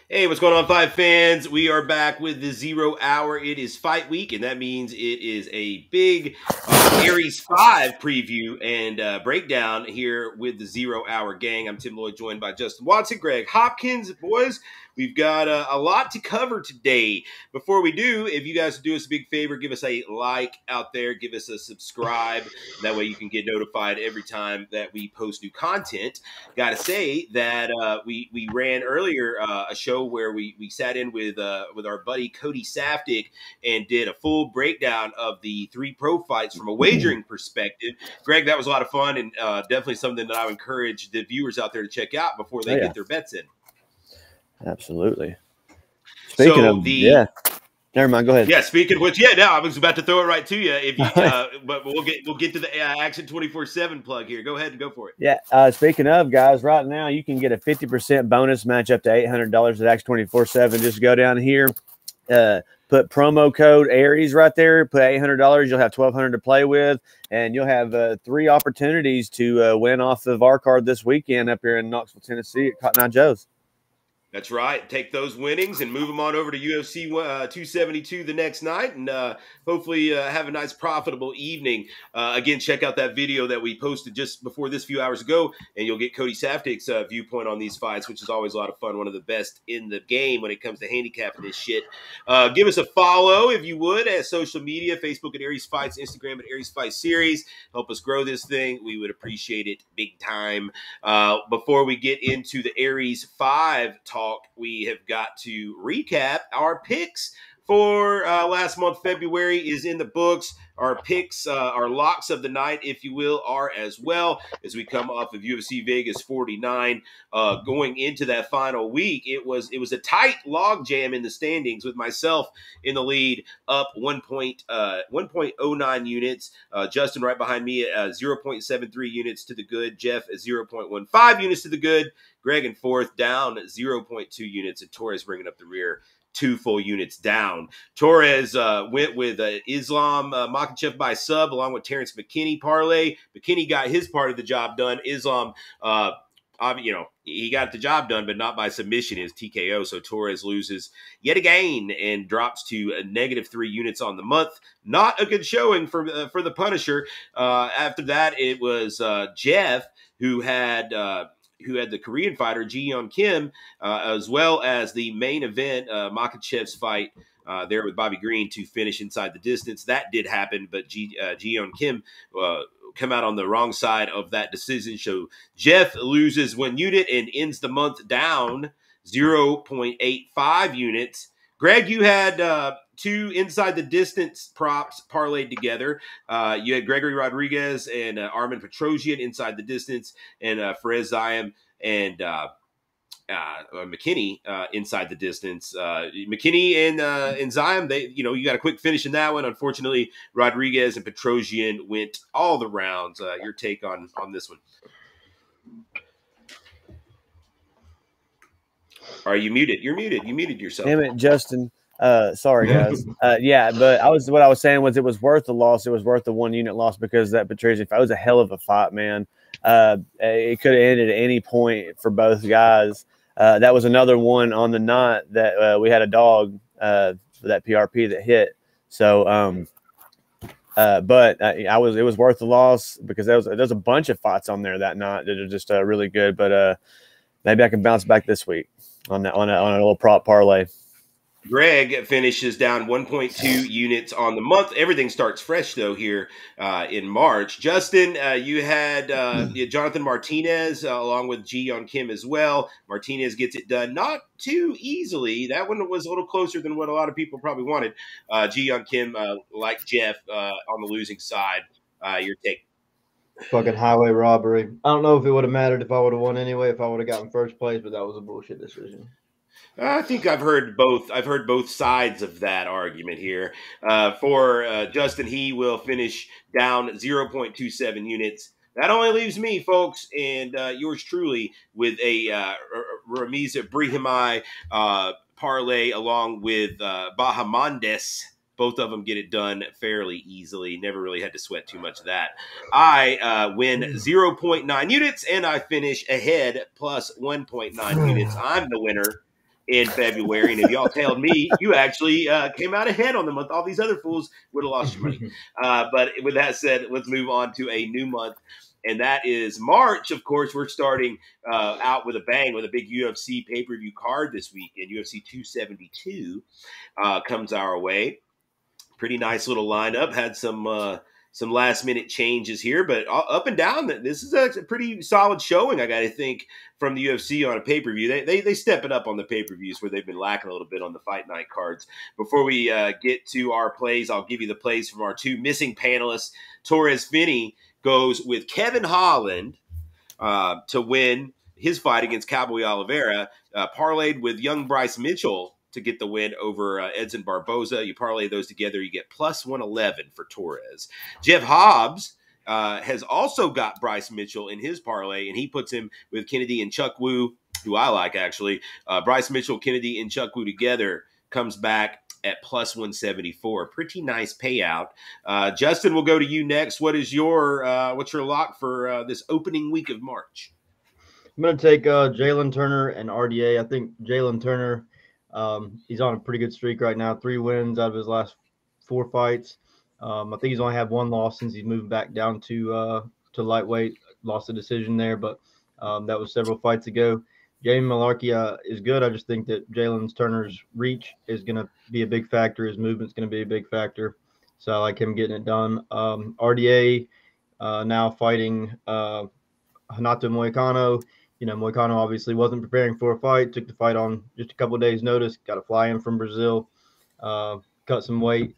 Hey, what's going on, Five fans? We are back with the 0 hour. It is fight week, and that means it is a big Aries 5 preview and breakdown here with the 0 hour gang. I'm Tim Lloyd, joined by Justin Watson, Greg Hopkins. Boys, we've got a lot to cover today. Before we do, if you guys do us a big favor, give us a like out there, give us a subscribe. That way you can get notified every time that we post new content. Got to say that we ran earlier a show where we sat in with our buddy Cody Saftik and did a full breakdown of the 3 pro fights from a wagering perspective. Greg, that was a lot of fun and definitely something that I would encourage the viewers out there to check out before they get their bets in. Absolutely. Speaking of never mind. Go ahead. Yeah, speaking of which, no, I was about to throw it right to you. If you, but we'll get to the Action 24/7 plug here. Go ahead and go for it. Yeah. Speaking of, guys, right now you can get a 50% bonus match up to $800 at Action 24/7. Just go down here, put promo code Aries right there. Put $800. You'll have $1,200 to play with, and you'll have 3 opportunities to win off of our card this weekend up here in Knoxville, Tennessee at Cotton Eye Joe's. That's right. Take those winnings and move them on over to UFC 272 the next night and hopefully have a nice profitable evening. Again, check out that video that we posted just before this few hours ago, and you'll get Cody Saftik's viewpoint on these fights, which is always a lot of fun. One of the best in the game when it comes to handicapping this shit. Give us a follow, if you would, at social media, Facebook at Aries Fights, Instagram at Aries Fight Series. Help us grow this thing. We would appreciate it big time. Before we get into the Aries 5 talk, we have got to recap our picks for last month. February is in the books. Our picks, our locks of the night, if you will, are as well as we come off of UFC Vegas 49. Going into that final week, it was a tight log jam in the standings with myself in the lead, up 1.09 units. Justin right behind me at 0.73 units to the good. Jeff at 0.15 units to the good. Greg in fourth, down 0.2 units, and Torres bringing up the rear, 2 full units down. Torres went with Islam Makhachev by sub along with Terrence McKinney parlay. McKinney got his part of the job done. Islam, he got the job done, but not by submission, his TKO. So Torres loses yet again and drops to a -3 units on the month. Not a good showing for the Punisher. After that, it was Jeff who had the Korean fighter, Ji-Yeon Kim, as well as the main event, Makhachev's fight there with Bobby Green to finish inside the distance. That did happen, but Ji-Yeon Kim come out on the wrong side of that decision. So Jeff loses 1 unit and ends the month down 0.85 units. Greg, you had 2 inside the distance props parlayed together. You had Gregory Rodriguez and Armin Petrosyan inside the distance, and Perez Zayam and McKinney inside the distance. McKinney and Zayam, you got a quick finish in that one. Unfortunately, Rodriguez and Petrosyan went all the rounds. Your take on this one? Are you muted? You're muted. You muted yourself. Damn it, Justin. Sorry, guys. But what I was saying was it was worth the loss. It was worth the 1 unit loss because that Petrosyan fight was a hell of a fight, man. It could have ended at any point for both guys. That was another one on the night that we had a dog for that PRP that hit. So, but it was worth the loss because there's a bunch of fights on there that night that are just really good. But maybe I can bounce back this week on a little prop parlay. Greg finishes down 1.2 units on the month. Everything starts fresh, though, here in March. Justin, you had Jonathan Martinez along with Ji-Yeon Kim as well. Martinez gets it done not too easily. That one was a little closer than what a lot of people probably wanted. Ji-Yeon Kim, like Jeff, on the losing side. Your take? Fucking highway robbery. I don't know if it would have mattered if I would have won anyway, if I would have gotten first place, but that was a bullshit decision. I think I've heard both. I've heard both sides of that argument here. For Justin, he will finish down 0.27 units. That only leaves me, folks, and yours truly with a Ramiza Brihimai parlay along with Bahamondes. Both of them get it done fairly easily. Never really had to sweat too much of that. I win 0.9 units, and I finish ahead plus 1.9 units. I'm the winner. in February. And if y'all tailed me, you actually came out ahead on the month. All these other fools would have lost your money. But with that said, let's move on to a new month. And that is March. Of course, we're starting out with a bang with a big UFC pay-per-view card this week. And UFC 272 comes our way. Pretty nice little lineup. Had some last-minute changes here, but up and down, this is a pretty solid showing, I got to think, from the UFC on a pay-per-view. They step it up on the pay-per-views where they've been lacking a little bit on the fight night cards. Before we get to our plays, I'll give you the plays from our two missing panelists. Torres Finney goes with Kevin Holland to win his fight against Cowboy Oliveira, parlayed with young Bryce Mitchell to get the win over Edson Barboza. You parlay those together, you get plus 111 for Torres. Jeff Hobbs has also got Bryce Mitchell in his parlay, and he puts him with Kennedy and Chuck Wu, who I like actually. Bryce Mitchell, Kennedy, and Chuck Wu together comes back at plus 174. Pretty nice payout. Justin, we'll go to you next. What's your lock for this opening week of March? I'm going to take Jalen Turner and RDA. I think Jalen Turner, he's on a pretty good streak right now. 3 wins out of his last 4 fights. I think he's only had 1 loss since he's moved back down to lightweight. Lost a decision there, but that was several fights ago. Jamie Malarkey is good. I just think that Jalen Turner's reach is going to be a big factor. His movement's going to be a big factor. So I like him getting it done. RDA now fighting Renato Moicano. Moicano obviously wasn't preparing for a fight. Took the fight on just a couple of days' notice. Got to fly in from Brazil. Cut some weight.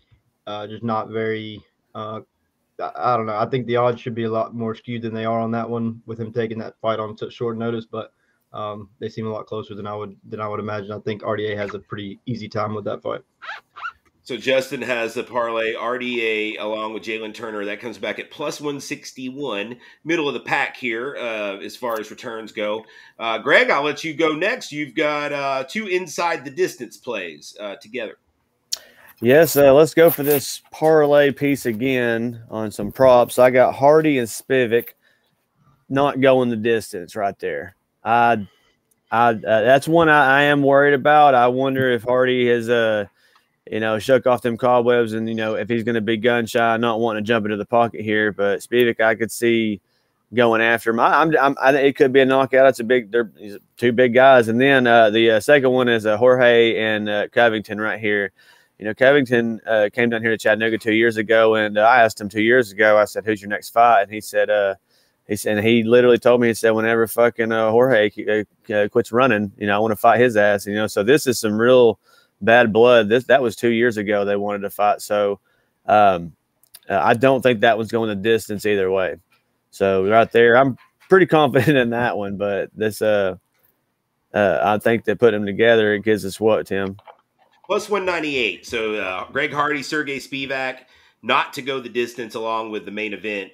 Just not very I don't know. I think the odds should be a lot more skewed than they are on that one with him taking that fight on such short notice. But they seem a lot closer than I would imagine. I think RDA has a pretty easy time with that fight. So Justin has the parlay RDA along with Jalen Turner. That comes back at plus 161, middle of the pack here as far as returns go. Greg, I'll let you go next. You've got 2 inside the distance plays together. Yes, let's go for this parlay piece again on some props. I got Hardy and Spivak not going the distance right there. That's one I am worried about. I wonder if Hardy has shook off them cobwebs and if he's going to be gun shy, not wanting to jump into the pocket here. But Spivak, I could see going after him. I think it could be a knockout. They're 2 big guys. And then the second one is Jorge and Covington right here. Covington came down here to Chattanooga 2 years ago, and I asked him 2 years ago. I said, "Who's your next fight?" And he said, he literally told me, he said, whenever fucking Jorge quits running, I want to fight his ass. So this is some real bad blood. That was 2 years ago they wanted to fight. So I don't think that one's going the distance either way. So right there, I'm pretty confident in that one. But this, I think they put them together. It gives us what, Tim? Plus 198. So Greg Hardy, Sergey Spivak, not to go the distance along with the main event,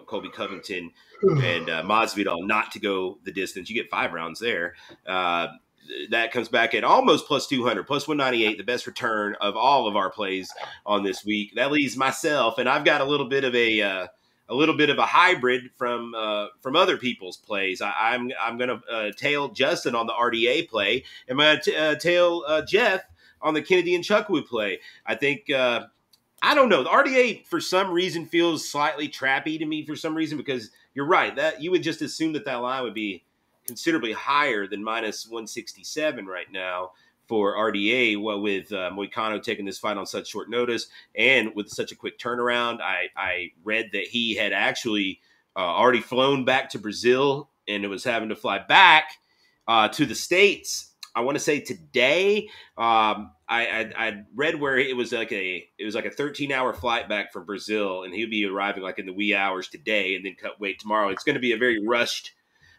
Colby Covington and Masvidal not to go the distance. You get 5 rounds there. That comes back at almost plus 200, plus 198, the best return of all of our plays on this week. That leaves myself, and I've got a little bit of a hybrid from other people's plays. I'm going to tail Justin on the RDA play. I'm going to tail Jeff on the Kennedy and Chuck Wu play. I think I don't know. The RDA for some reason feels slightly trappy to me for some reason, because you're right that you would just assume that line would be considerably higher than minus 167 right now for RDA. Well, with Moicano taking this fight on such short notice and with such a quick turnaround, I read that he had actually already flown back to Brazil and it was having to fly back to the States. I want to say today. I read where it was like a 13-hour flight back from Brazil, and he'll be arriving like in the wee hours today, and then cut weight tomorrow. It's going to be a very rushed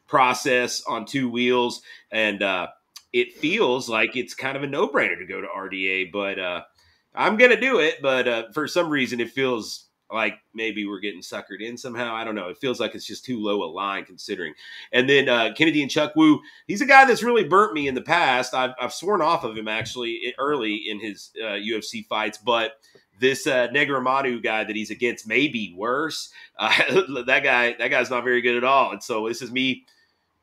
process on 2 wheels, and it feels like it's kind of a no-brainer to go to RDA. But I'm going to do it. But for some reason, it feels like maybe we're getting suckered in somehow. I don't know. It feels like it's just too low a line considering. And then Kennedy and Chuck Wu, he's a guy that's really burnt me in the past. I've sworn off of him actually early in his UFC fights, but this Negramadu guy that he's against may be worse. That guy's not very good at all. And so this is me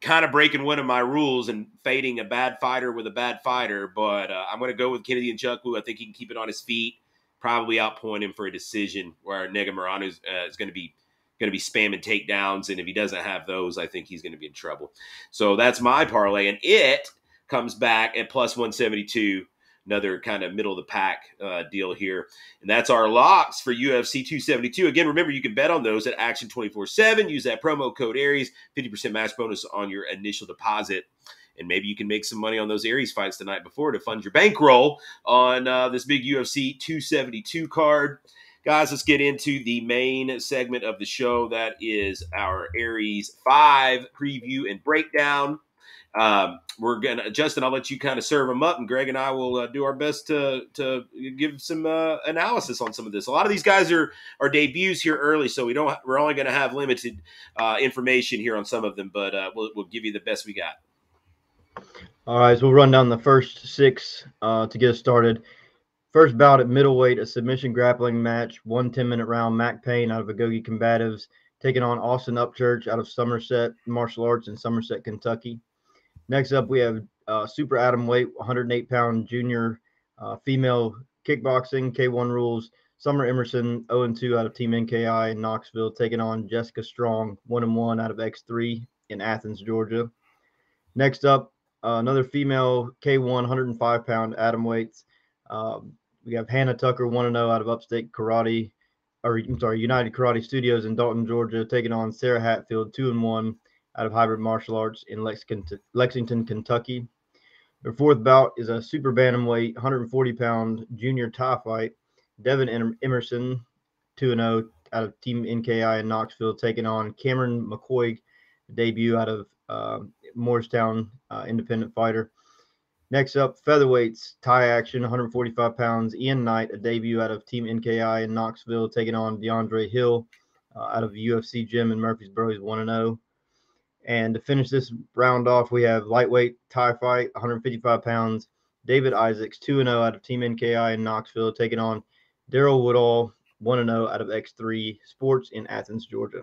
kind of breaking one of my rules and fading a bad fighter with a bad fighter, but I'm going to go with Kennedy Nzechukwu. I think he can keep it on his feet, probably outpoint him for a decision, where Nega Morano is going to be spamming takedowns, and if he doesn't have those, I think he's going to be in trouble. So that's my parlay, and it comes back at plus 172. Another kind of middle of the pack deal here. And that's our locks for UFC 272. Again, remember, you can bet on those at Action 24/7. Use that promo code Aries, 50% match bonus on your initial deposit. And maybe you can make some money on those Aries fights the night before to fund your bankroll on this big UFC 272 card. Guys, let's get into the main segment of the show. That is our Aries 5 preview and breakdown. We're gonna, Justin, I'll let you kind of serve them up, and Greg and I will do our best to give some analysis on some of this. A lot of these guys are debuts here early, so we're only going to have limited information here on some of them, but we'll give you the best we got. All right, so we'll run down the first 6 to get us started. First bout at middleweight, a submission grappling match, 1 10-minute round. Mac Payne out of Agogi Combatives taking on Austin Upchurch out of Somerset Martial Arts in Somerset, Kentucky. Next up, we have super atom weight, 108-pound junior female kickboxing, K1 rules. Summer Emerson, 0-2 out of Team NKI in Knoxville, taking on Jessica Strong, 1-1 out of X3 in Athens, Georgia. Next up, another female K1, 105-pound atom weights. We have Hannah Tucker, 1-0 out of Upstate Karate, United Karate Studios in Dalton, Georgia, taking on Sarah Hatfield, 2-1 out of Hybrid Martial Arts in Lexington, Kentucky. Their fourth bout is a super bantamweight, 140-pound junior tie fight. Devin Emerson, 2-0 out of Team NKI in Knoxville, taking on Cameron McCoy, debut out of Moorestown, independent fighter. Next up, Featherweights, tie action, 145 pounds. Ian Knight, a debut out of Team NKI in Knoxville, taking on DeAndre Hill out of UFC Gym in Murfreesboro. He's 1-0. And to finish this round off, we have lightweight tie fight, 155 pounds. David Isaacs, 2-0 out of Team NKI in Knoxville, taking on Daryl Woodall, 1-0 out of X3 Sports in Athens, Georgia.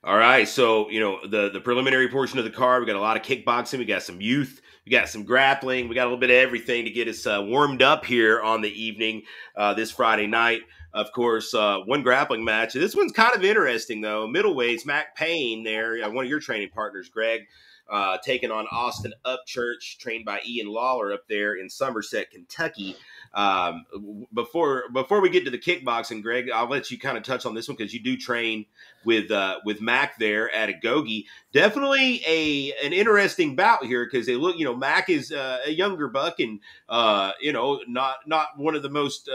All right, so, the preliminary portion of the card, we got a lot of kickboxing, we got some youth, we got some grappling, we got a little bit of everything to get us warmed up here on the evening this Friday night. Of course, one grappling match. This one's kind of interesting, though. Middleweights, Mac Payne there, one of your training partners, Greg, taking on Austin Upchurch, trained by Ian Lawler up there in Somerset, Kentucky. Before we get to the kickboxing, Greg, I'll let you kind of touch on this one because you do train with Mac there at Agogi. Definitely an interesting bout here because they look, Mac is a younger buck and not one of the most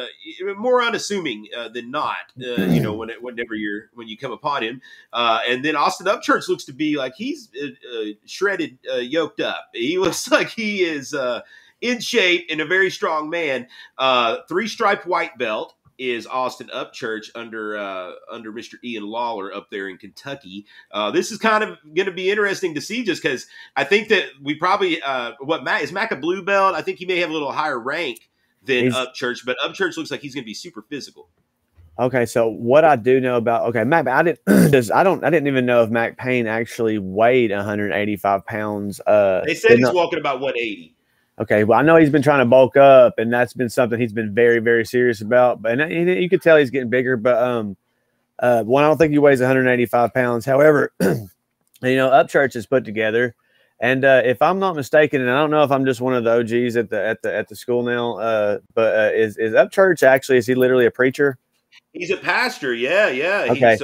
more unassuming than not. Whenever you come upon him, and then Austin Upchurch looks to be like he's shredded, yoked up. He looks like he is in shape and a very strong man. 3-stripe white belt is Austin Upchurch under Mr. Ian Lawler up there in Kentucky. This is kind of going to be interesting to see just because I think that we probably is Mac a blue belt? I think he may have a little higher rank than Upchurch, but Upchurch looks like he's going to be super physical. Okay, so what I do know about Mac, I didn't even know if Mac Payne actually weighed 185 pounds. They said he's walking about 180. Okay, well, I know he's been trying to bulk up, and that's been something he's been very, very serious about. But you could tell he's getting bigger. But I don't think he weighs 185 pounds. However, Upchurch is put together, and if I'm not mistaken, and I don't know if I'm just one of the OGs at the school now, but is Upchurch actually, is he literally a preacher? He's a pastor, yeah. Okay.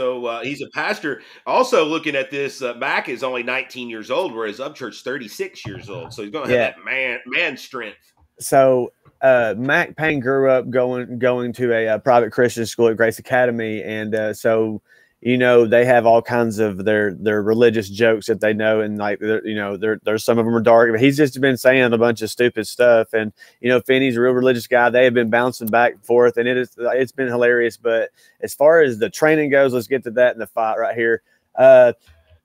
He's a pastor. Also, looking at this, Mac is only 19 years old, whereas Upchurch's 36 years old. So he's going to have that man strength. So Mac Payne grew up going to a private Christian school at Grace Academy, and so they have all kinds of their religious jokes that they know, and like there's some of them are dark, but he's just been saying a bunch of stupid stuff, and Finney's a real religious guy. They have been bouncing back and forth, and it's been hilarious. But as far as the training goes, let's get to that in the fight right here.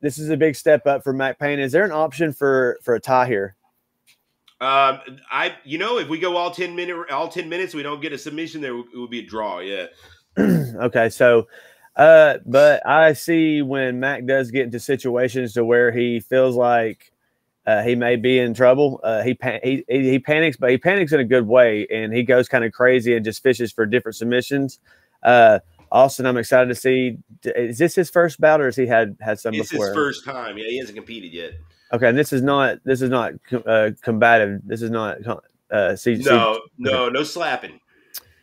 This is a big step up for Mac Payne. Is there an option for a tie here? If we go all 10 minutes, we don't get a submission, there it would be a draw. Yeah. Okay, so But I see when Mac does get into situations to where he feels like he may be in trouble. He panics, but he panics in a good way, and he goes kind of crazy and just fishes for different submissions. Austin, I'm excited to see. Is this his first bout, or has he had some It's before? his first time. Yeah, he hasn't competed yet. Okay, and this is not combative. This is not no slapping.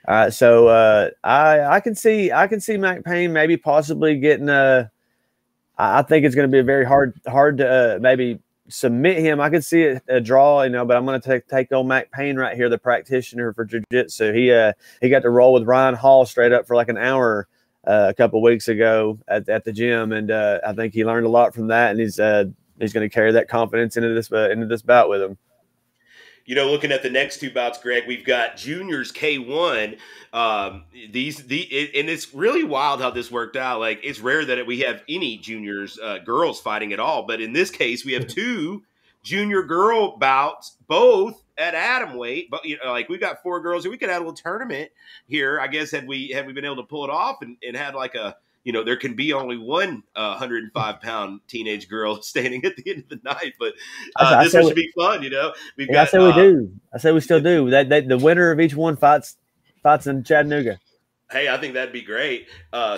All right, so I can see Mac Payne maybe possibly getting I think it's going to be a very hard to maybe submit him. I could see it a draw, but I'm going to take old Mac Payne right here, the practitioner for jiu-jitsu. He got to roll with Ryan Hall straight up for like an hour a couple of weeks ago at the gym, and I think he learned a lot from that, and he's going to carry that confidence into this bout with him. Looking at the next two bouts, Greg, we've got juniors K1. And it's really wild how this worked out. Like, it's rare that we have any juniors girls fighting at all, but in this case, we have two junior girl bouts, both at atom weight. But we've got 4 girls, and we could have a little tournament here. I guess had we been able to pull it off and had like a. There can be only one 105-pound teenage girl standing at the end of the night, but this one should be fun. I say we do. I say we still do. That the winner of each one fights in Chattanooga. Hey, I think that'd be great.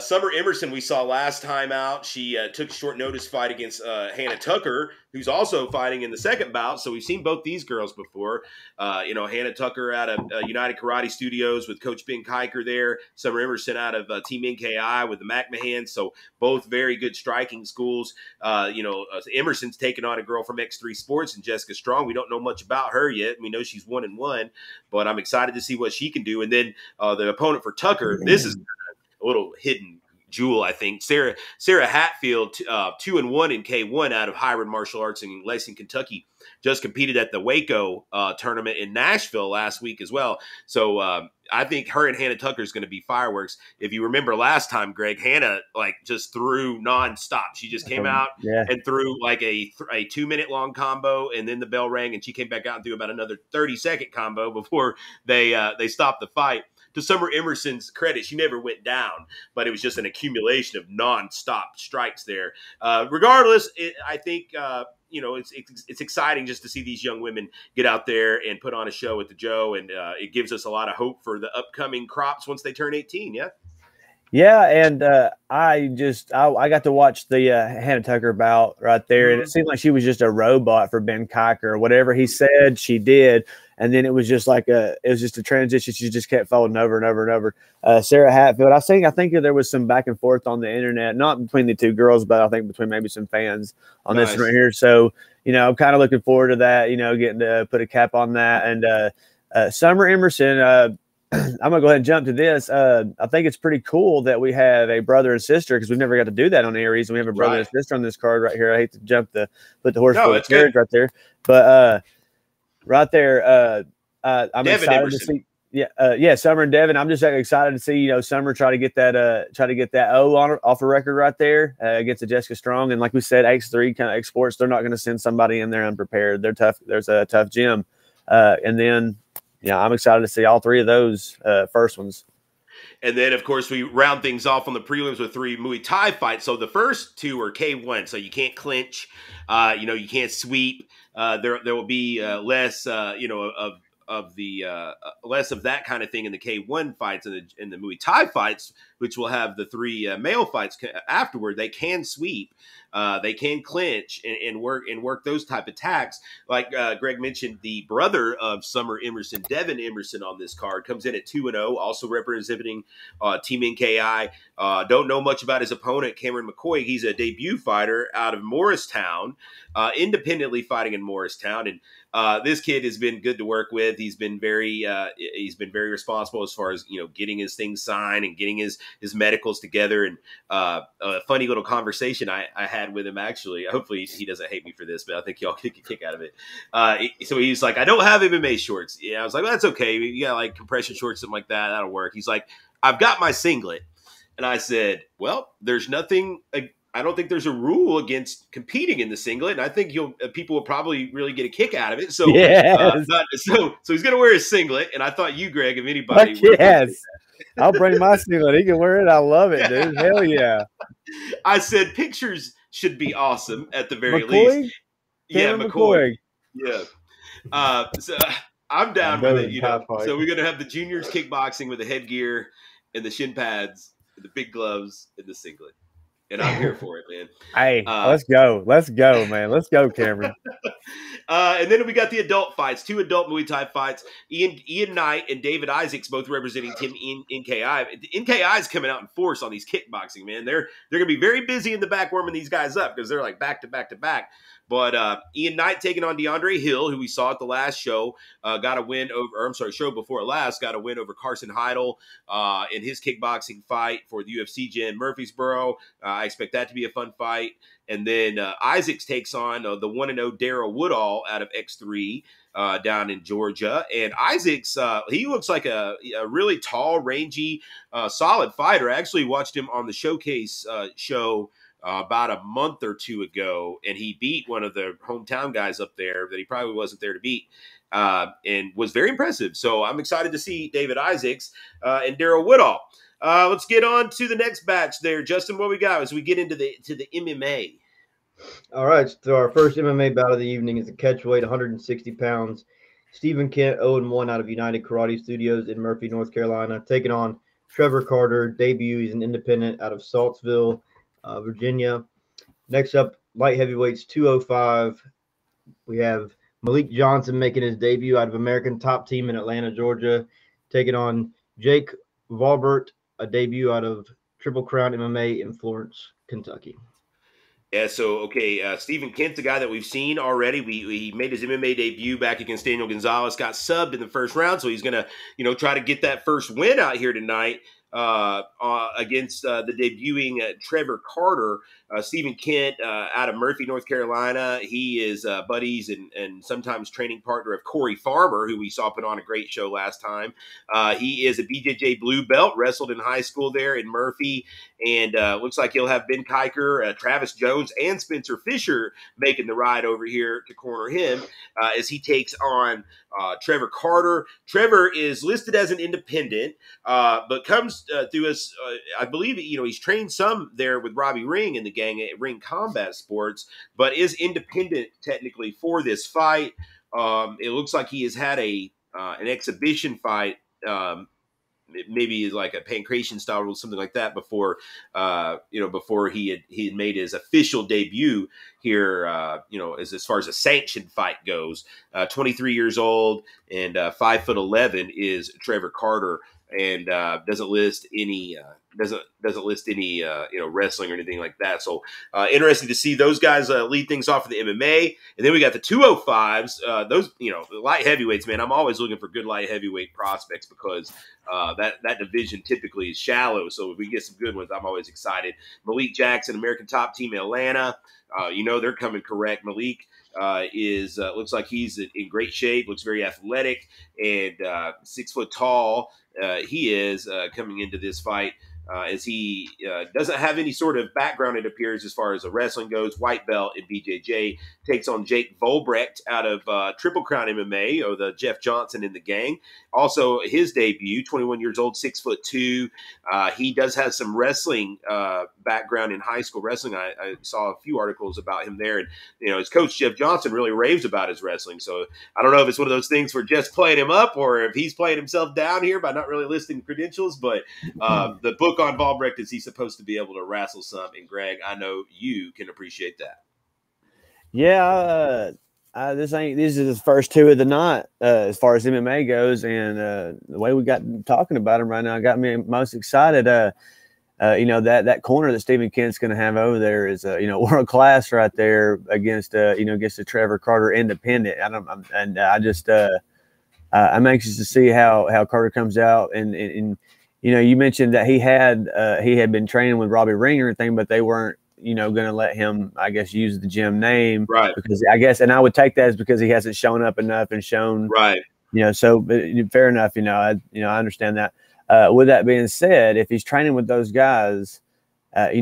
Summer Emerson, we saw last time out. She took a short notice fight against Hannah Tucker, who's also fighting in the second bout. So we've seen both these girls before. Hannah Tucker out of United Karate Studios with Coach Ben Kiker there. Summer Emerson out of Team NKI with the McMahon. So both very good striking schools. Emerson's taking on a girl from X3 Sports and Jessica Strong. We don't know much about her yet. We know she's 1-1, but I'm excited to see what she can do. And then the opponent for Tucker, this is a little hidden jewel, I think. Sarah Hatfield, 2-1 in K1 out of Hiram Martial Arts in Lexington, Kentucky. Just competed at the Waco tournament in Nashville last week as well. So I think her and Hannah Tucker is going to be fireworks. If you remember last time, Greg, Hannah just threw nonstop. She just came out and threw like a 2-minute long combo, and then the bell rang, and she came back out and threw about another 30-second combo before they stopped the fight. To Summer Emerson's credit, she never went down, but it was just an accumulation of nonstop strikes there. Regardless, I think it's exciting just to see these young women get out there and put on a show at the Joe, and it gives us a lot of hope for the upcoming crops once they turn 18. Yeah. Yeah, and I got to watch the Hannah Tucker bout right there, and it seemed like she was just a robot for Ben Kiker. Whatever he said, she did, and then it was just like a transition. She just kept falling over and over and over. Sarah Hatfield, I think there was some back and forth on the internet, not between the two girls, but I think between maybe some fans on this right here. So I'm kind of looking forward to that. Getting to put a cap on that, and Summer Emerson. I'm going to go ahead and jump to this. I think it's pretty cool that we have a brother and sister, because we've never got to do that on Aries. And we have a brother and sister on this card right here. I hate to put the horse before the carriage right there. But right there, I'm Devin excited Emerson. to see. Summer and Devin. I'm just excited to see Summer try to get that O off the record right there against the Jessica Strong. And like we said, X3 kind of exports. They're not going to send somebody in there unprepared. They're tough. There's a tough gym, and then. Yeah, I'm excited to see all 3 of those first ones. And then, of course, we round things off on the prelims with 3 Muay Thai fights. So the first 2 are K1, so you can't clinch, you can't sweep. There will be less, of the less of that kind of thing in the K1 fights and in the Muay Thai fights, which will have the 3 male fights afterward. They can sweep, they can clinch and work those type of attacks. Like Greg mentioned, the brother of Summer Emerson, Devin Emerson, on this card comes in at 2-0, also representing Team NKI. Don't know much about his opponent, Cameron McCoy. He's a debut fighter out of Morristown, independently fighting in Morristown, and this kid has been good to work with. He's been very responsible as far as getting his things signed and getting his medicals together. And a funny little conversation I had with him, actually. Hopefully he doesn't hate me for this, but I think y'all get a kick out of it. So he's like, I don't have MMA shorts. Yeah, I was like, well, that's okay. You got like compression shorts, something like that. That'll work. He's like, I've got my singlet. And I said, well, there's nothing. I don't think there's a rule against competing in the singlet, and I think people will probably really get a kick out of it. So, so he's going to wear his singlet, and I thought you, Greg, if anybody, I'll bring my singlet. He can wear it. I love it, dude. Hell yeah. I said pictures should be awesome at the very least. McCoy? Yeah, Cameron McCoy. Yeah. So I'm down with it. So we're gonna have the juniors kickboxing with the headgear and the shin pads, and the big gloves, and the singlet. And I'm here for it, man. Hey, let's go. Let's go, man. Let's go, Cameron. And then we got the adult fights, 2 adult Muay Thai fights. Ian Knight and David Isaacs both representing Team NKI. NKI is coming out in force on these kickboxing, man. They're going to be very busy in the back warming these guys up because they're like back to back to back. But Ian Knight taking on DeAndre Hill, who we saw at the last show, got a win over, show before last, got a win over Carson Heidel in his kickboxing fight for the UFC gym Murfreesboro. I expect that to be a fun fight. And then Isaacs takes on the 1-0 Darrell Woodall out of X3 down in Georgia. And Isaacs, he looks like a really tall, rangy, solid fighter. I actually watched him on the Showcase show about a month or 2 ago, and he beat one of the hometown guys up there that he probably wasn't there to beat, and was very impressive. So I'm excited to see David Isaacs and Darrell Woodall. Let's get on to the next batch there. Justin, what we got as we get into the MMA? All right, so our first MMA bout of the evening is a catchweight, 160 pounds. Stephen Kent, 0-1 out of United Karate Studios in Murphy, North Carolina, taking on Trevor Carter, debut. He's an independent out of Saltsville, Virginia. Next up, light heavyweights, 205. We have Malik Johnson making his debut out of American Top Team in Atlanta, Georgia, taking on Jake Valbert, a debut out of Triple Crown MMA in Florence, Kentucky. Yeah, so, okay, Stephen Kent's a guy that we've seen already. He made his MMA debut back against Daniel Gonzalez, got subbed in the first round, so he's going to, try to get that first win out here tonight against the debuting Trevor Carter. Stephen Kent out of Murphy, North Carolina. He is buddies and sometimes training partner of Corey Farmer, who we saw put on a great show last time. He is a BJJ blue belt, wrestled in high school there in Murphy, and looks like he'll have Ben Kiker, Travis Jones, and Spencer Fisher making the ride over here to corner him as he takes on Trevor Carter. Trevor is listed as an independent, but comes through us. I believe he's trained some there with Robbie Ring in the gang at Ring Combat Sports, but is independent technically for this fight. It looks like he has had an exhibition fight. Maybe like a pancration style rule, something like that before, before he had made his official debut here, as far as a sanctioned fight goes. 23 years old and 5'11" is Trevor Carter, and doesn't list any wrestling or anything like that. So interesting to see those guys lead things off of the MMA. And then we got the 205s. Those, the light heavyweights, man. I'm always looking for good light heavyweight prospects because that division typically is shallow. So if we get some good ones, I'm always excited. Malik Jackson, American Top Team in Atlanta. They're coming correct. Malik is looks like he's in great shape, looks very athletic, and 6 foot tall. He is coming into this fight as he doesn't have any sort of background, it appears, as far as wrestling goes. White belt in BJJ, takes on Jake Volbrecht out of Triple Crown MMA, or the Jeff Johnson in the gang. Also, his debut, 21 years old, 6'2". He does have some wrestling background in high school wrestling. I saw a few articles about him there, and his coach Jeff Johnson really raves about his wrestling. So I don't know if it's one of those things where just playing him up, or if he's playing himself down here by not really listing credentials. But the book on Volbrecht is he's supposed to be able to wrestle some, and Greg, I know you can appreciate that. Yeah, these are the first two of the night as far as MMA goes, and the way we got talking about them right now got me most excited. That corner that Stephen Kent's going to have over there is world class right there against the Trevor Carter independent. I'm anxious to see how Carter comes out, and you mentioned that he had been training with Robbie Ring or anything, but they weren't going to let him, I guess, use the gym name, right? Because I guess, and I would take that as because he hasn't shown up enough and shown, right? So fair enough. I understand that. With that being said, if he's training with those guys, I'm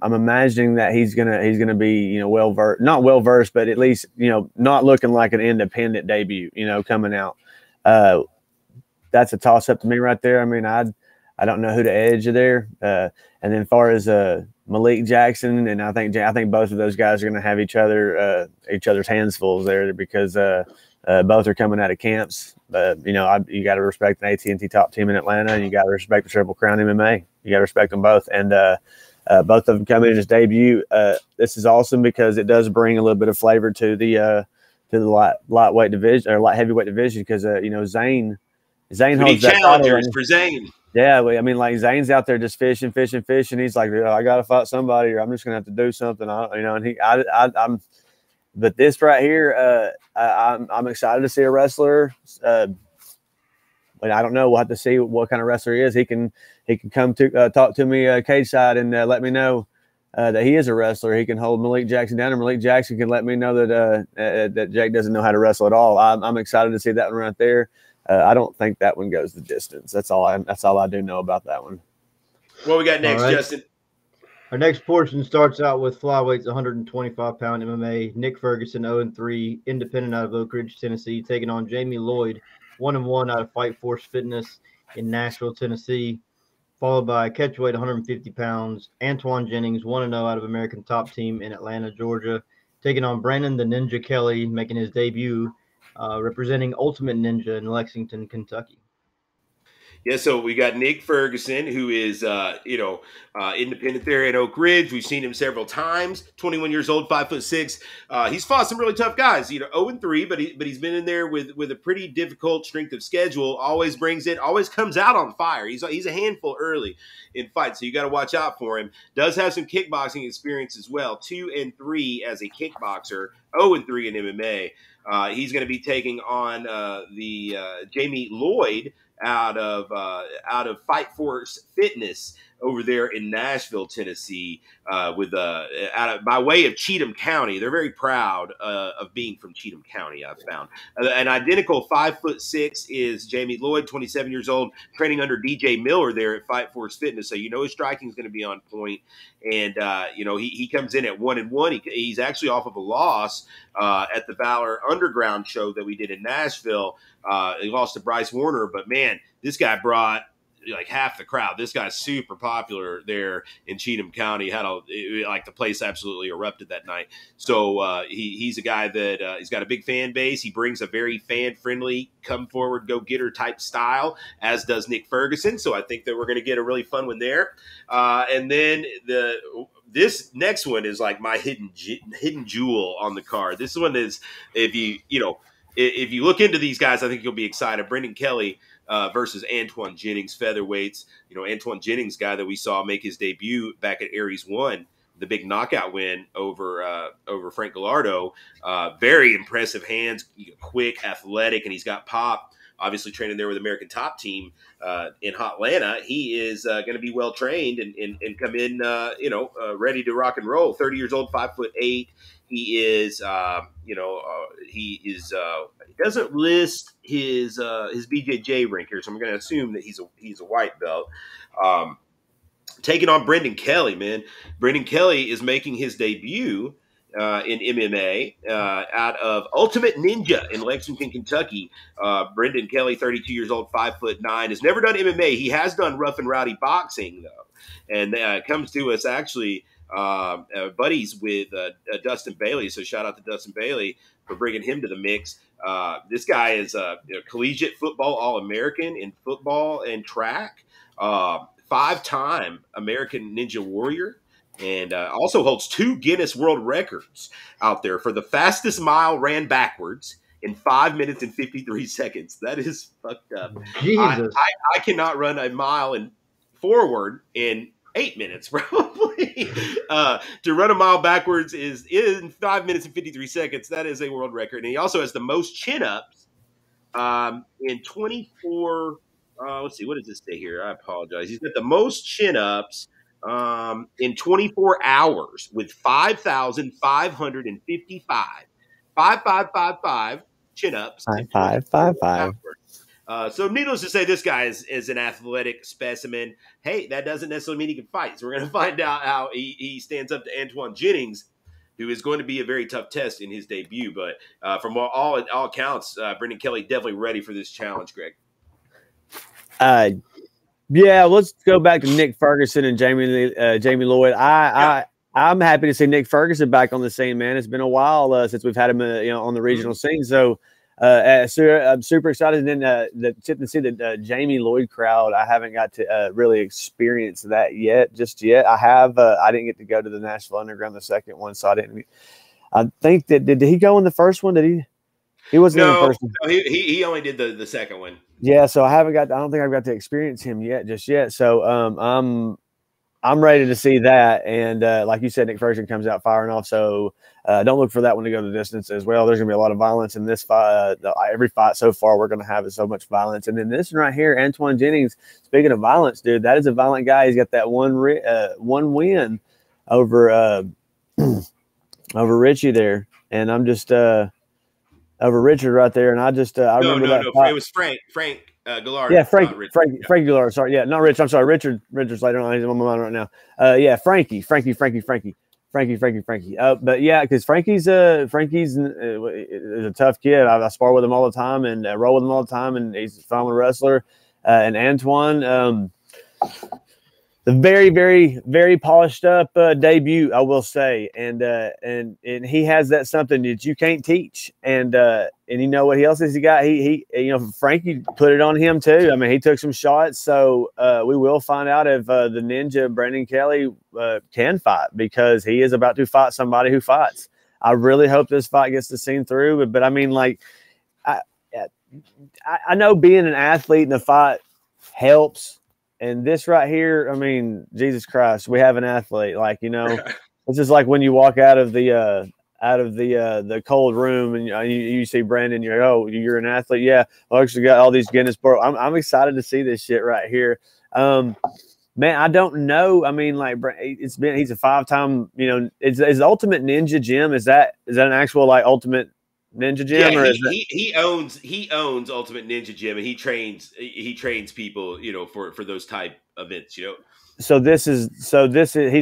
imagining that he's gonna be not well versed, but at least not looking like an independent debut, coming out. that's a toss up to me right there. I mean, I don't know who to edge there. And then as far as Malik Jackson, and I think both of those guys are going to have each other's hands full there, because both are coming out of camps. You got to respect an AT&T top team in Atlanta, and you got to respect the Triple Crown MMA. You got to respect them both, and both of them coming in his debut. This is awesome because it does bring a little bit of flavor to the lightweight division or light heavyweight division, because Zane holds that challengers for Zane. Yeah, I mean, like, Zane's out there just fishing. He's like, I got to fight somebody, or I'm just gonna have to do something. But this right here, I'm excited to see a wrestler. But I don't know. We'll have to see what kind of wrestler he is. He can come to talk to me cage side and let me know that he is a wrestler. He can hold Malik Jackson down, and Malik Jackson can let me know that Jake doesn't know how to wrestle at all. I'm excited to see that one right there. I don't think that one goes the distance. That's all I do know about that one. What we got next, right, Justin? Our next portion starts out with flyweights 125-pound MMA. Nick Ferguson, 0-3, independent out of Oak Ridge, Tennessee, taking on Jamie Lloyd, 1-1 out of Fight Force Fitness in Nashville, Tennessee. Followed by catchweight 150 pounds, Antoine Jennings, 1-0 out of American Top Team in Atlanta, Georgia, taking on Brandon the Ninja Kelly, making his debut, representing Ultimate Ninja in Lexington, Kentucky. Yeah, so we got Nick Ferguson, who is, independent there at Oak Ridge. We've seen him several times. 21 years old, 5'6". He's fought some really tough guys. 0-3, but he's been in there with a pretty difficult strength of schedule. Always brings it. Always comes out on fire. He's a handful early in fights, so you got to watch out for him. Does have some kickboxing experience as well. 2-3 as a kickboxer. 0-3 in MMA. He's going to be taking on the Jamie Lloyd out of Fight Force Fitness over there in Nashville, Tennessee, by way of Cheatham County. They're very proud of being from Cheatham County, I've found. An identical 5'6" is Jamie Lloyd, 27 years old, training under DJ Miller there at Fight Force Fitness. So his striking is going to be on point. And he comes in at 1-1. He's actually off of a loss at the Valor Underground show that we did in Nashville. He lost to Bryce Warner, but man, this guy brought like half the crowd. This guy's super popular there in Cheatham County. The place absolutely erupted that night. So he's a guy that he's got a big fan base. He brings a very fan friendly, come forward, go getter type style, as does Nick Ferguson. So I think that we're going to get a really fun one there. And then this next one is like my hidden jewel on the card. This one is, if you look into these guys, I think you'll be excited. Brendan Kelly versus Antoine Jennings, featherweights. Antoine Jennings, guy that we saw make his debut back at Aries 1, the big knockout win over Frank Gallardo. Very impressive hands, quick, athletic, and he's got pop. Obviously training there with American Top Team in Hotlanta. He is going to be well trained and come in, ready to rock and roll. 30 years old, 5'8". He is, he doesn't list his BJJ rank here, so I'm going to assume that he's a white belt. Taking on Brendan Kelly, man. Brendan Kelly is making his debut in MMA out of Ultimate Ninja in Lexington, Kentucky. Brendan Kelly, 32 years old, 5'9", has never done MMA. He has done rough and rowdy boxing, though, and comes to us actually buddies with Dustin Bailey. So shout out to Dustin Bailey for bringing him to the mix. This guy is a collegiate football All-American in football and track, 5-time American Ninja Warrior, and also holds 2 Guinness World Records out there for the fastest mile ran backwards in 5 minutes and 53 seconds. That is fucked up. Jesus. I cannot run a mile forward in 8 minutes, probably. To run a mile backwards is in 5 minutes and 53 seconds. That is a world record. And he also has the most chin-ups in 24 let's see, what does this say here? I apologize. He's got the most chin-ups in 24 hours with 5,555. 5,555 chin-ups. 5,555. So needless to say, this guy is an athletic specimen. Hey, that doesn't necessarily mean he can fight. So we're going to find out how he stands up to Antoine Jennings, who is going to be a very tough test in his debut. But from all accounts, Brendan Kelly definitely ready for this challenge, Greg. Yeah, let's go back to Nick Ferguson and Jamie Lloyd. I'm happy to see Nick Ferguson back on the scene, man. It's been a while since we've had him, on the regional scene. So, I'm super excited. And then to see the Jamie Lloyd crowd, I haven't got to really experience that just yet. I have. I didn't get to go to the Nashville Underground, the second one, so I didn't. I think that did he go in the first one? Did he? He wasn't in the first one. No, he only did the second one. Yeah, so I don't think I've got to experience him just yet. So I'm ready to see that. And like you said, Nick Ferguson comes out firing off. So don't look for that one to go the distance as well. There's gonna be a lot of violence in this fight. Every fight so far we're gonna have is so much violence. And then this one right here, Antoine Jennings. Speaking of violence, dude, that is a violent guy. He's got that one win over over Richie there, and I'm just over Richard right there, and I remember that. No, it was Frank Gallard. Yeah, Frank Gallard. Sorry, yeah, not Rich. I'm sorry, Richard's later on. He's on my mind right now. Yeah, Frankie. But yeah, because Frankie's is a tough kid. I spar with him all the time and roll with him all the time, and he's a phenomenal wrestler. And Antoine, the very, very, very polished up debut, I will say, and he has that something that you can't teach, and you know what else has he got? He Frankie put it on him too. I mean, he took some shots, so we will find out if the Ninja Brandon Kelly can fight, because he is about to fight somebody who fights. I really hope this fight gets the scene through, but I mean, like, I know being an athlete in the fight helps. And this right here, I mean, Jesus Christ, we have an athlete. Like, it's just like when you walk out of the cold room and you see Brandon, you're like, oh, you're an athlete. Yeah, I actually got all these Guinness Book. I'm excited to see this shit right here. Man, I don't know. I mean, like, he's a 5-time. Is Ultimate Ninja Gym? Is that an actual like Ultimate Ninja Gym? Yeah, or he owns Ultimate Ninja Gym, and he trains people, for those type events, So he's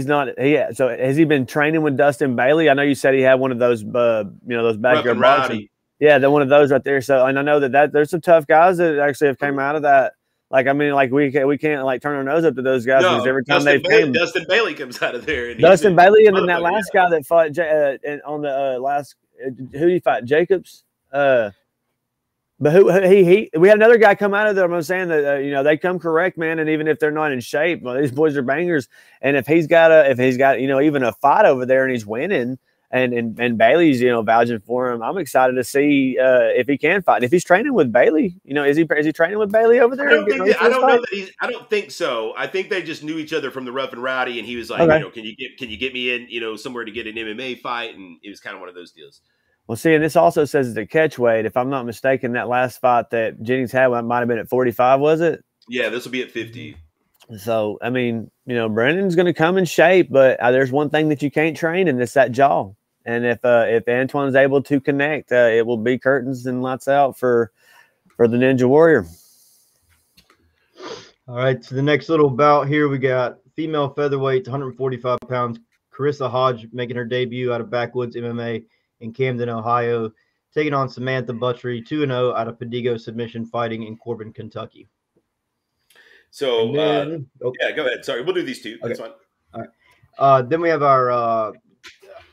not. So has he been training with Dustin Bailey? I know you said he had one of those, those backyard boxing. Yeah, one of those right there. So, and I know that there's some tough guys that actually have came out of that. Like, I mean, like we can't like turn our nose up to those guys, because every time Dustin Bailey comes out of there. And Dustin Bailey, and then that last guy that fought on the last. Who did he fight? Jacobs. But who we had another guy come out of there. I'm saying that they come correct, man. And even if they're not in shape, well, these boys are bangers. And if he's got even a fight over there and he's winning, and Bailey's vouching for him, I'm excited to see if he can fight. And if he's training with Bailey, is he training with Bailey over there? I don't think so. I think they just knew each other from the Rough and Rowdy, and he was like, okay. can you get me in somewhere to get an MMA fight? And it was kind of one of those deals. Well, see, and this also says it's a catch weight. If I'm not mistaken, that last fight that Jennings had might have been at 45, was it? Yeah, this will be at 50. So, I mean, Brandon's going to come in shape, but there's one thing that you can't train, and it's that jaw. And if Antoine's able to connect, it will be curtains and lights out for the Ninja Warrior. All right, so the next little bout here, we got female featherweight, 145 pounds, Carissa Hodge making her debut out of Backwoods MMA in Camden, Ohio, taking on Samantha Buttery, 2-0 out of Padigo Submission Fighting in Corbin, Kentucky. So, yeah, go ahead. Sorry, we'll do these two. Okay. That's fine. All right. Then we have our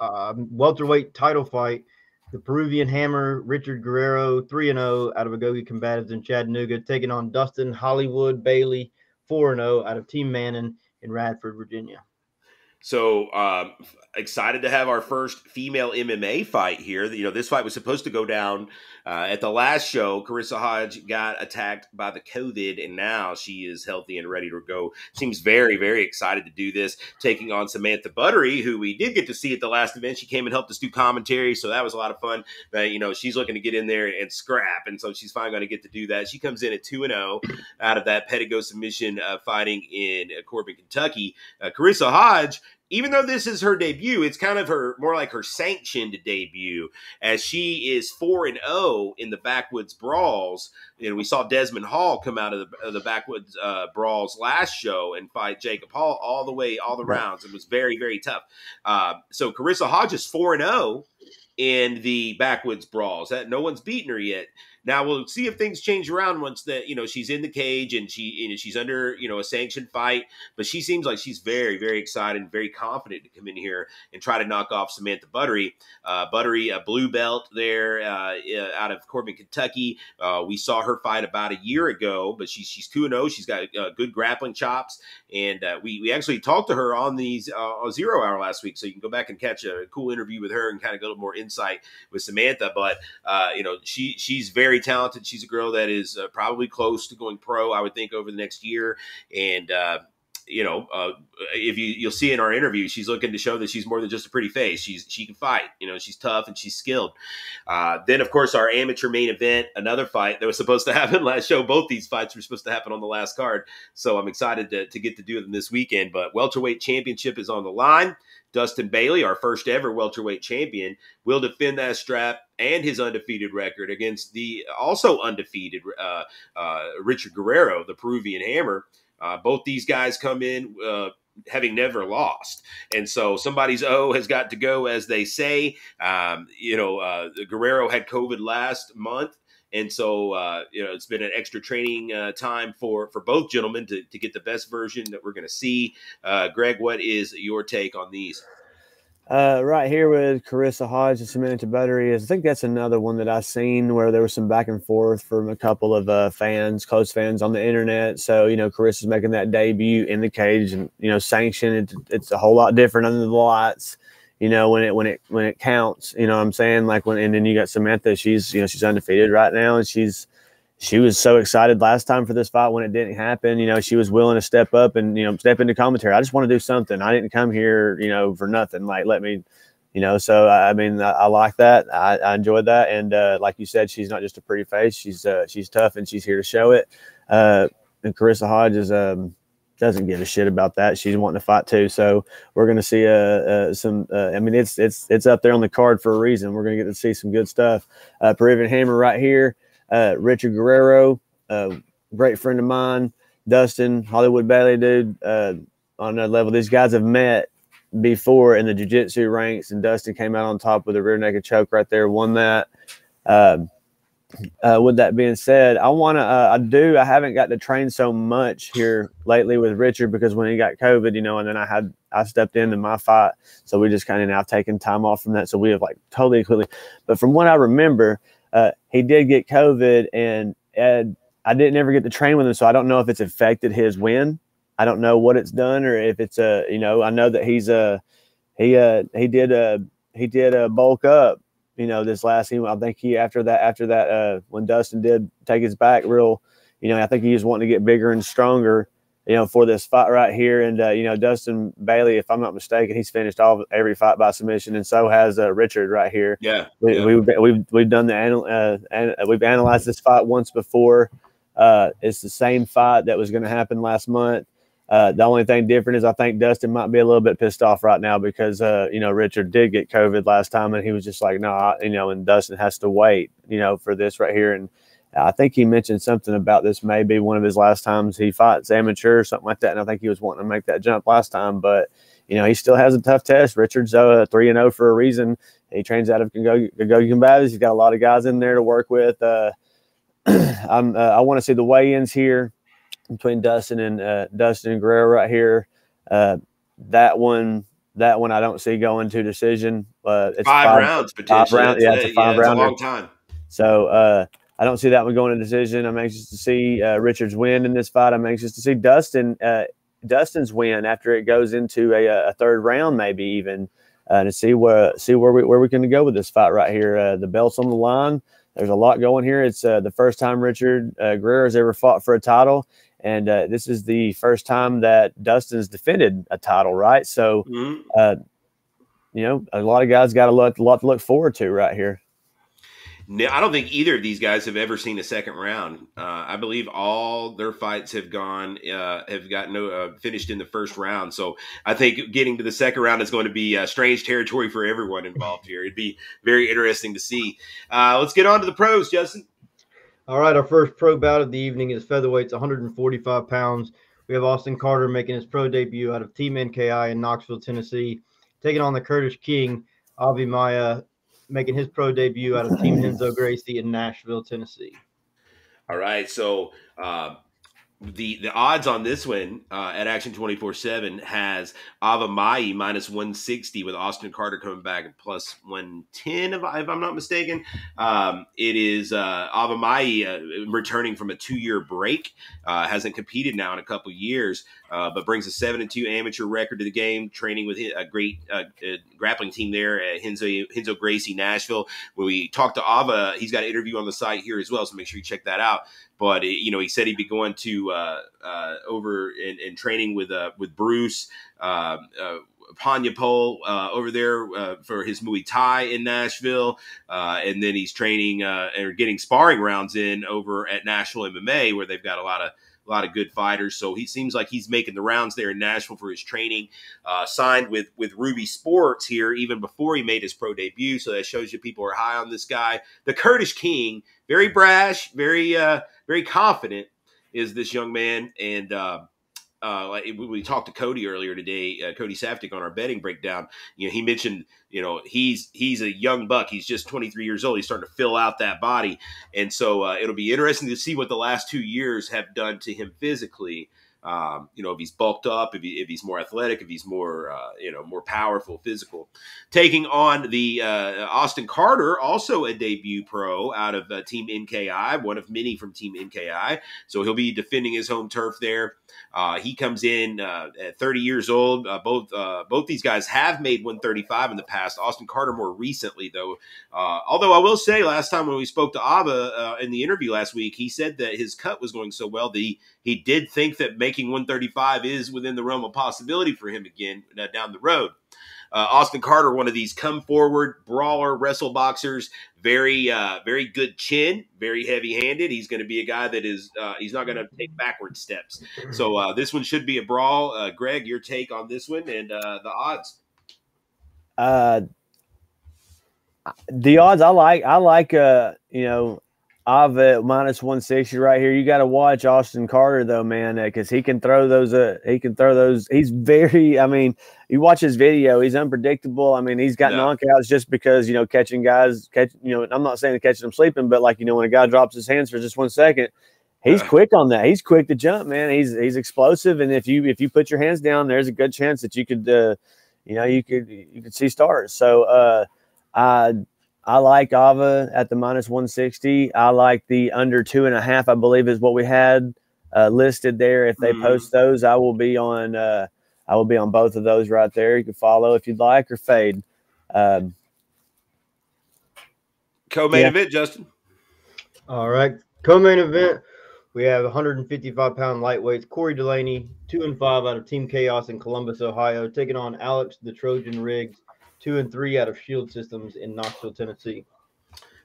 welterweight title fight. The Peruvian Hammer, Richard Guerrero, 3-0 out of Agoge Combatives in Chattanooga, taking on Dustin Hollywood Bailey, 4-0 out of Team Manning in Radford, Virginia. So excited to have our first female MMA fight here. This fight was supposed to go down at the last show. Carissa Hodge got attacked by the COVID, and now she is healthy and ready to go. Seems very, very excited to do this, taking on Samantha Buttery, who we did get to see at the last event. She came and helped us do commentary, so that was a lot of fun. But, she's looking to get in there and scrap, and so she's finally going to get to do that. She comes in at 2-0 out of that Pedigo submission fighting in Corbin, Kentucky. Carissa Hodge, even though this is her debut, it's kind of more like her sanctioned debut, as she is 4-0 in the Backwoods Brawls. We saw Desmond Hall come out of the Backwoods Brawls last show and fight Jacob Hall all the rounds. It was very, very tough. So Carissa Hodge is 4-0 in the Backwoods Brawls. No one's beaten her yet. Now we'll see if things change around once she's in the cage and she's under a sanctioned fight. But she seems like she's very, very excited and very confident to come in here and try to knock off Samantha Buttery. Buttery, a blue belt there out of Corbin, Kentucky. We saw her fight about a year ago, but she's 2-0. She's got good grappling chops, and we actually talked to her on these 0 Hour last week, so you can go back and catch a cool interview with her and kind of get a little more insight with Samantha. But she's very talented. She's a girl that is probably close to going pro, I would think, over the next year, and if you'll see in our interview, she's looking to show that she's more than just a pretty face. She can fight. She's tough and she's skilled. Then, of course, our amateur main event, another fight that was supposed to happen last show. Both these fights were supposed to happen on the last card, so I'm excited to get to do them this weekend. But welterweight championship is on the line. Dustin Bailey, our first ever welterweight champion, will defend that strap and his undefeated record against the also undefeated Richard Guerrero, the Peruvian Hammer. Both these guys come in having never lost. And so somebody's O has got to go, as they say. Guerrero had COVID last month. And so, it's been an extra training time for both gentlemen to get the best version that we're going to see. Greg, what is your take on these? Right here with Carissa Hodge and Samantha Buttery, I think that's another one that I've seen where there was some back and forth from a couple of close fans on the internet. So, Carissa's making that debut in the cage and, sanctioned. It's a whole lot different under the lights, when it counts, what I'm saying? And then you got Samantha, she's undefeated right now. And she was so excited last time for this fight when it didn't happen. She was willing to step up and, step into commentary. I just want to do something. I didn't come here, for nothing. Let me, so I like that. I enjoyed that. And like you said, she's not just a pretty face. She's tough and she's here to show it. And Carissa Hodges doesn't give a shit about that. She's wanting to fight too. So we're going to see it's up there on the card for a reason. We're going to get to see some good stuff. Peruvian Hammer right here. Richard Guerrero, great friend of mine. Dustin, Hollywood Bailey dude, on another level. These guys have met before in the jiu-jitsu ranks, and Dustin came out on top with a rear naked choke right there, won that. With that being said, I haven't got to train so much here lately with Richard because when he got COVID, and then I stepped into my fight. So we just kind of now taken time off from that. So we have totally completely, but from what I remember, he did get COVID and I didn't ever get to train with him. So I don't know if it's affected his win. I don't know what it's done or if it's I know that he did bulk up, this last game. I think after that, when Dustin did take his back real, I think he was wanting to get bigger and stronger, for this fight right here. And, Dustin Bailey, if I'm not mistaken, he's finished every fight by submission. And so has Richard right here. Yeah. We've done we've analyzed this fight once before. It's the same fight that was going to happen last month. The only thing different is I think Dustin might be a little bit pissed off right now because, Richard did get COVID last time and he was just like, no, and Dustin has to wait, for this right here. And I think he mentioned something about this maybe one of his last times he fights amateur or something like that. And I think he was wanting to make that jump last time, but, he still has a tough test. Richard's 3-0 for a reason. He trains out of Gogi Combatives. He's got a lot of guys in there to work with. I want to see the weigh-ins here between Dustin and Guerrero right here. That one I don't see going to decision. It's five rounds potentially. 5 rounds. Yeah, it's a 5 rounder. A long time. So I don't see that one going to decision. I'm anxious to see Richard's win in this fight. I'm anxious to see Dustin's win after it goes into a 3rd round, maybe even to see where we can go with this fight right here. The belt's on the line. There's a lot going here. It's the first time Richard Guerrero has ever fought for a title. And this is the first time that Dustin's defended a title, right? So, a lot of guys got a lot to look forward to right here. No, I don't think either of these guys have ever seen a 2nd round. I believe all their fights have finished in the 1st round. So I think getting to the 2nd round is going to be strange territory for everyone involved here. It'd be very interesting to see. Let's get on to the pros, Justin. All right, our first pro bout of the evening is featherweights, 145 pounds. We have Austin Carter making his pro debut out of Team NKI in Knoxville, Tennessee, taking on the Kurdish King, Avi Maya, making his pro debut out of Team Henzo Gracie in Nashville, Tennessee. All right, so the odds on this one at Action 24/7 has Avamai minus 160 with Austin Carter coming back at plus 110 if I'm not mistaken. It is Avamai returning from a 2-year break, hasn't competed now in a couple years, but brings a 7-2 amateur record to the game, training with a great grappling team there at Henzo Gracie Nashville. When we talked to Ava, he's got an interview on the site here as well, so make sure you check that out. But he said he'd be going to over and training with Bruce Panyapol over there for his Muay Thai in Nashville, and then he's training and getting sparring rounds in over at Nashville MMA, where they've got a lot of good fighters. So he seems like he's making the rounds there in Nashville for his training. Signed with Ruby Sports here even before he made his pro debut. So that shows you people are high on this guy. The Kurdish King, very brash, very confident is this young man. And like we talked to Cody earlier today, Cody Saftik on our betting breakdown. He mentioned he's a young buck. He's just 23 years old. He's starting to fill out that body, and so it'll be interesting to see what the last 2 years have done to him physically. If he's bulked up, if he's more athletic, if he's more more powerful, physical. Taking on the Austin Carter, also a debut pro out of Team NKI, one of many from Team NKI. So he'll be defending his home turf there. He comes in at 30 years old. Both these guys have made 135 in the past. Austin Carter more recently, though. Although I will say, last time when we spoke to Ava in the interview last week, he said that his cut was going so well that he did think that making 135 is within the realm of possibility for him again down the road. Austin Carter, one of these come forward brawler wrestle boxers, very good chin, very heavy handed. He's going to be a guy that is he's not going to take backward steps. So this one should be a brawl. Greg, your take on this one and the odds? The odds I like Ava minus 160 right here. You got to watch Austin Carter though, man, because he can throw those. He's very. I mean, you watch his video. He's unpredictable. I mean, he's got knockouts just because catching guys. I'm not saying to catch them sleeping, but when a guy drops his hands for just 1 second, he's quick on that. He's quick to jump, man. He's explosive, and if you put your hands down, there's a good chance that you could you could see stars. So I like Ava at the minus 160. I like the under 2.5, I believe is what we had listed there. If they post those, I will be on both of those right there. You can follow if you'd like or fade. Co-main event, Justin. All right. Co-main event. We have 155-pound lightweights. Corey Delaney, 2-5 out of Team Chaos in Columbus, Ohio, taking on Alex the Trojan Riggs, 2-3 out of Shield Systems in Knoxville, Tennessee.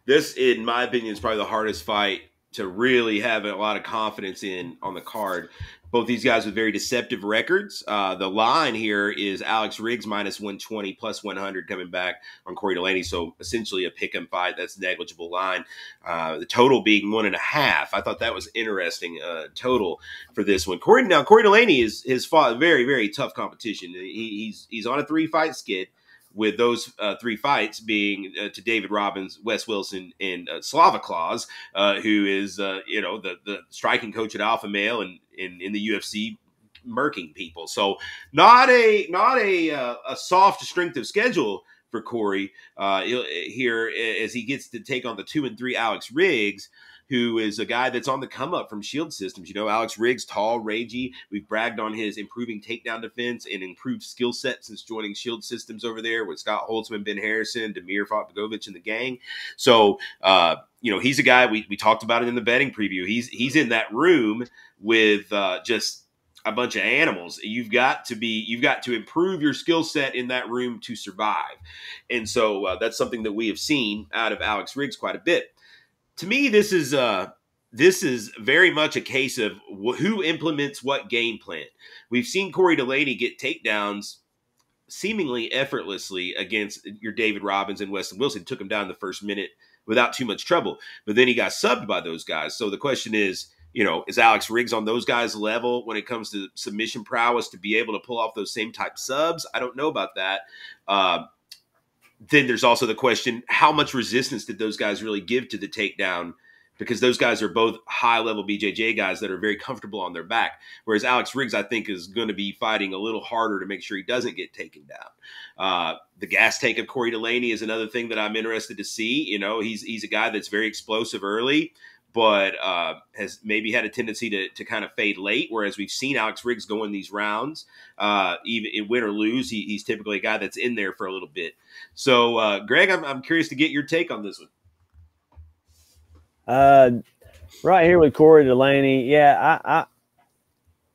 This, in my opinion, is probably the hardest fight to really have a lot of confidence in on the card. Both these guys with very deceptive records. The line here is Alex Riggs minus 120 plus 100 coming back on Corey Delaney. So essentially a pick-em fight. That's a negligible line. The total being 1.5. I thought that was interesting total for this one. Corey Delaney has fought very, very tough competition. He's on a 3-fight skid, with those 3 fights being to David Robbins, Wes Wilson, and Slava Claus, who is the striking coach at Alpha Male and in the UFC, murking people. So not a soft strength of schedule for Corey here as he gets to take on the 2-3 Alex Riggs, who is a guy that's on the come up from Shield Systems. Alex Riggs, tall, ragey. We've bragged on his improving takedown defense and improved skill set since joining Shield Systems over there with Scott Holtzman, Ben Harrison, Damir Fatbogovic, and the gang. So, he's a guy we talked about it in the betting preview. He's in that room with just a bunch of animals. You've got to improve your skill set in that room to survive. And so that's something that we have seen out of Alex Riggs quite a bit. To me, this is very much a case of who implements what game plan. We've seen Corey Delaney get takedowns seemingly effortlessly against your David Robbins and Weston Wilson. Took him down in the first minute without too much trouble. But then he got subbed by those guys. So the question is, is Alex Riggs on those guys' level when it comes to submission prowess to be able to pull off those same type subs? I don't know about that. then there's also the question, how much resistance did those guys really give to the takedown? Because those guys are both high-level BJJ guys that are very comfortable on their back. Whereas Alex Riggs, I think, is going to be fighting a little harder to make sure he doesn't get taken down. The gas tank of Corey Delaney is another thing that I'm interested to see. You know, he's a guy that's very explosive early, but has maybe had a tendency to kind of fade late, whereas we've seen Alex Riggs go in these rounds. Even in win or lose, he's typically a guy that's in there for a little bit. So, Greg, I'm curious to get your take on this one. Right here with Corey Delaney, yeah,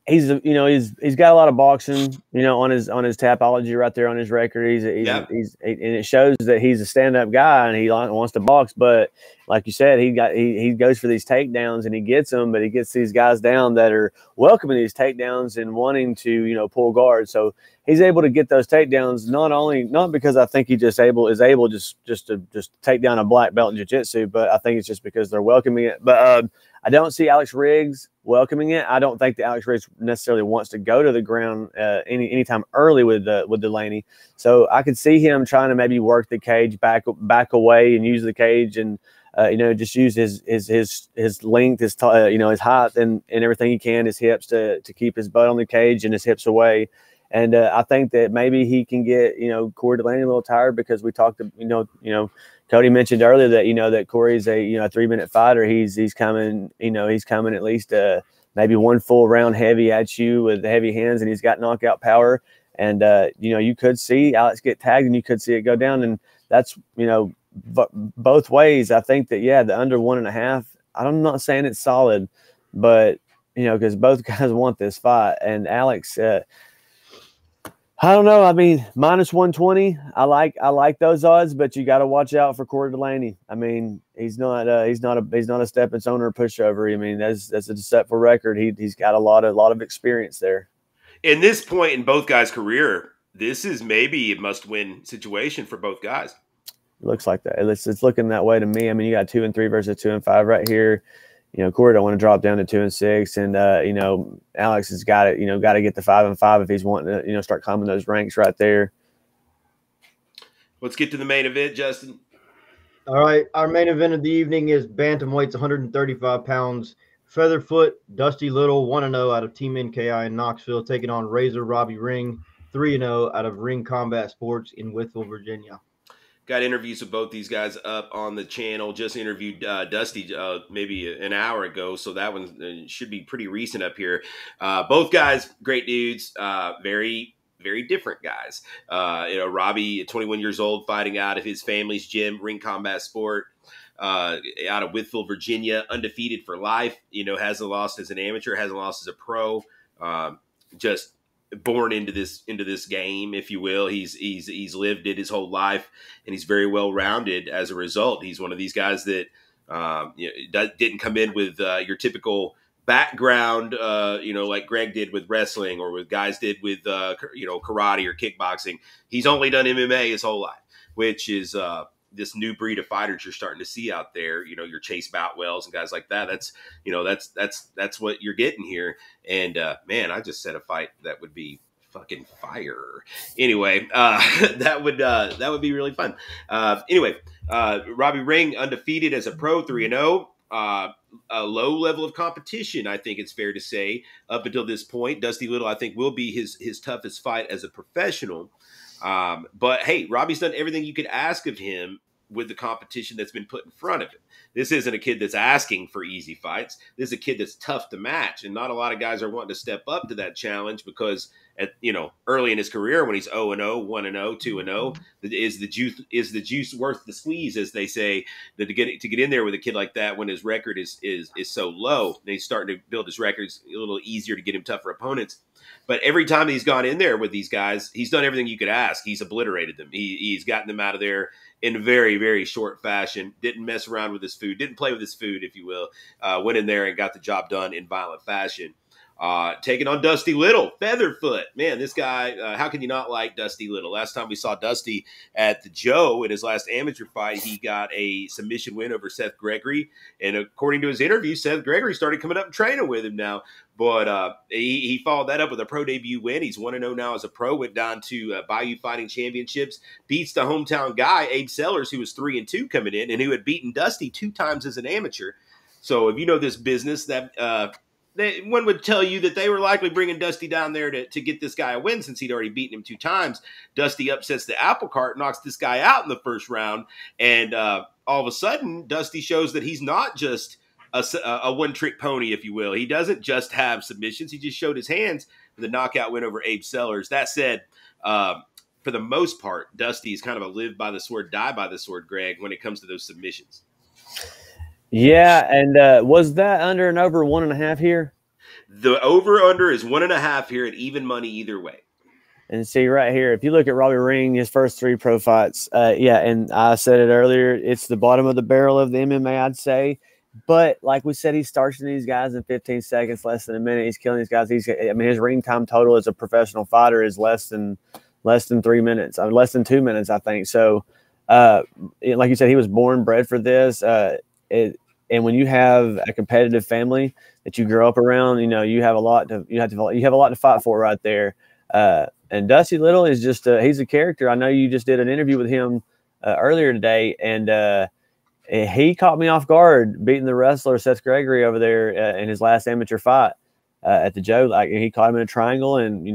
he's got a lot of boxing, on his tapology right there on his record. And it shows that he's a stand-up guy and he wants to box. But like you said, he goes for these takedowns and he gets them, but he gets these guys down that are welcoming these takedowns and wanting to pull guard. So he's able to get those takedowns not because I think he is able to take down a black belt in jiu-jitsu, but I think it's just because they're welcoming it. But I don't see Alex Riggs welcoming it. I don't think that Alex Riggs necessarily wants to go to the ground anytime early with Delaney. So I could see him trying to maybe work the cage back away and use the cage and just use his length, his height and everything he can, his hips to keep his butt on the cage and his hips away. And I think that maybe he can get Corey Delaney a little tired, because we talked Cody mentioned earlier that that Corey's a 3-minute fighter. He's coming at least maybe one full round heavy at you with heavy hands, and he's got knockout power. And you could see Alex get tagged, and you could see it go down, and that's both ways. I think that the under 1.5. I'm not saying it's solid, but because both guys want this fight, and Alex. I don't know. I mean, minus 120. I like those odds, but you got to watch out for Corey Delaney. I mean, he's not a stepping stone or a pushover. I mean, that's a deceitful record. He's got a lot of experience there. In this point in both guys' career, this is maybe a must-win situation for both guys. It looks like that. It's looking that way to me. I mean, you got 2-3 versus 2-5 right here. Corey don't want to drop down to 2-6, and Alex has got it. Got to get to 5-5 if he's wanting to start climbing those ranks right there. Let's get to the main event, Justin. All right, our main event of the evening is bantamweights, 135 pounds. Featherfoot Dusty Little, 1-0 out of Team NKI in Knoxville, taking on Razor Robbie Ring, 3-0 out of Ring Combat Sports in Whiteville, Virginia. Got interviews with both these guys up on the channel. Just interviewed Dusty maybe an hour ago, so that one should be pretty recent up here. Both guys, great dudes, very, very different guys. Robbie, 21 years old, fighting out of his family's gym, Ring Combat Sport, out of Whiteville, Virginia, undefeated for life. Hasn't lost as an amateur, hasn't lost as a pro. Just born into this game, if you will. He's lived it his whole life, and he's very well rounded as a result. He's one of these guys that didn't come in with your typical background, like Greg did with wrestling, or with guys did with karate or kickboxing. He's only done MMA his whole life, which is this new breed of fighters you're starting to see out there. Your Chase Boutwells and guys like that. That's what you're getting here. And man, I just said a fight that would be fucking fire. Anyway, that would be really fun. Robbie Ring, undefeated as a pro, 3-0. A low level of competition, I think it's fair to say, up until this point. Dusty Little, I think, will be his toughest fight as a professional. But hey, Robbie's done everything you could ask of him with the competition that's been put in front of him. This isn't a kid that's asking for easy fights. This is a kid that's tough to match, and not a lot of guys are wanting to step up to that challenge, because early in his career, when he's 0-0, 1-0, 2-0, is the juice worth the squeeze, as they say, that to get in there with a kid like that when his record is so low. And he's starting to build his records a little easier to get him tougher opponents. But every time he's gone in there with these guys, he's done everything you could ask. He's obliterated them. He's gotten them out of there in very, very short fashion. Didn't mess around with his food. Didn't play with his food, if you will. Went in there and got the job done in violent fashion. Taking on Dusty Little, Featherfoot. Man, this guy, how can you not like Dusty Little? Last time we saw Dusty at the Joe in his last amateur fight, he got a submission win over Seth Gregory. And according to his interview, Seth Gregory started coming up and training with him now. But he followed that up with a pro debut win. He's 1-0 now as a pro, went down to Bayou Fighting Championships, beats the hometown guy, Abe Sellers, who was 3-2 coming in, and who had beaten Dusty 2 times as an amateur. So if you know this business, that one would tell you that they were likely bringing Dusty down there to get this guy a win since he'd already beaten him 2 times. Dusty upsets the apple cart, knocks this guy out in the first round, and all of a sudden, Dusty shows that he's not just a one-trick pony, if you will. He doesn't just have submissions. He just showed his hands with a knockout win over Abe Sellers. That said, for the most part, Dusty is kind of a live by the sword, die by the sword, Greg, when it comes to those submissions. Yeah, and was that under and over 1.5 here? The over-under is 1.5 here at even money either way. And see right here, if you look at Robbie Ring, his first 3 pro fights, and I said it earlier, it's the bottom of the barrel of the MMA, I'd say. But like we said, he's starching these guys in 15 seconds, less than a minute. He's killing these guys. His ring time total as a professional fighter is less than 3 minutes, less than 2 minutes, I think. So, like you said, he was born, bred for this. And when you have a competitive family that you grow up around, you have a lot to fight for right there. And Dusty Little is just he's a character. I know you just did an interview with him earlier today, and he caught me off guard beating the wrestler Seth Gregory over there in his last amateur fight at the Joe. Like, he caught him in a triangle, and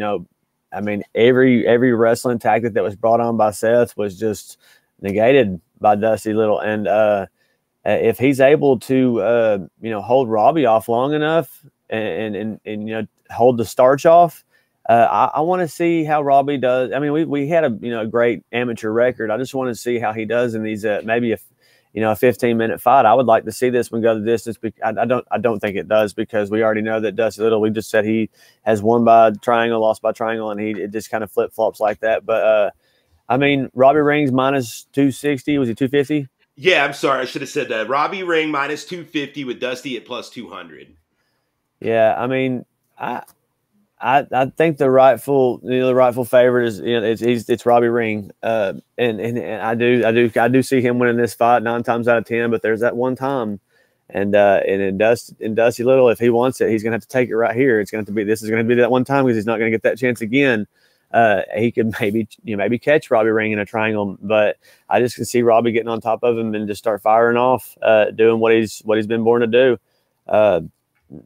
every wrestling tactic that was brought on by Seth was just negated by Dusty Little. And if he's able to hold Robbie off long enough and hold the starch off, I want to see how Robbie does. I mean, we had a great amateur record. I just want to see how he does in these maybe a 15-minute fight. I would like to see this one go the distance. I don't think it does, because we already know that Dusty Little, we just said he has won by triangle, lost by triangle, and it just kind of flip-flops like that. But Robbie Ring's minus 260. Was he 250? Yeah, I'm sorry. I should have said that. Robbie Ring minus 250 with Dusty at plus 200. Yeah, I think the rightful favorite is it's Robbie Ring, and I do see him winning this fight 9 times out of 10. But there's that one time, and in Dusty Little, if he wants it, he's gonna have to take it right here. This is gonna be that one time, because he's not gonna get that chance again. He could maybe catch Robbie Ring in a triangle, but I just can see Robbie getting on top of him and just start firing off, doing what he's been born to do.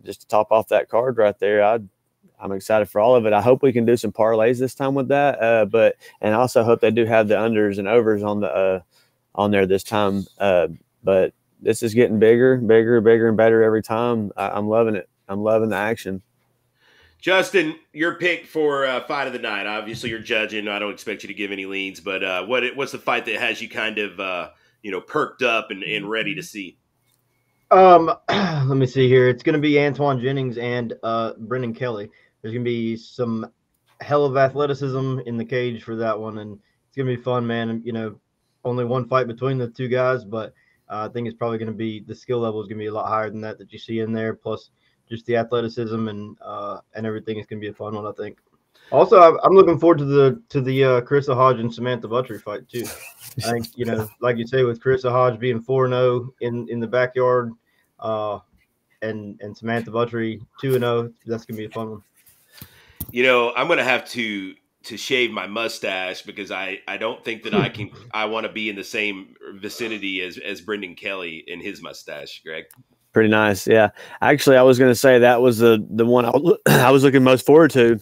Just to top off that card right there, I'm excited for all of it. I hope we can do some parlays this time with that, and I also hope they do have the unders and overs on there this time. But this is getting bigger, and better every time. I'm loving it. I'm loving the action. Justin, your pick for fight of the night. Obviously, you're judging. I don't expect you to give any leans, but what's the fight that has you kind of perked up and ready to see? Let me see here. It's going to be Antoine Jennings and Brendan Kelly. There's going to be some hell of athleticism in the cage for that one, and it's going to be fun, man. Only one fight between the two guys, but I think it's probably going to be, the skill level is going to be a lot higher than that you see in there, plus just the athleticism and everything. It's going to be a fun one, I think. Also, I'm looking forward to the Carissa Hodge and Samantha Buttery fight too. I think, like you say, with Carissa Hodge being 4-0 in the backyard, and Samantha Buttery 2-0, that's gonna be a fun one. I'm gonna have to shave my mustache, because I don't think that I want to be in the same vicinity as Brendan Kelly in his mustache, Greg. Pretty nice, yeah. Actually, I was gonna say that was the one I was looking most forward to.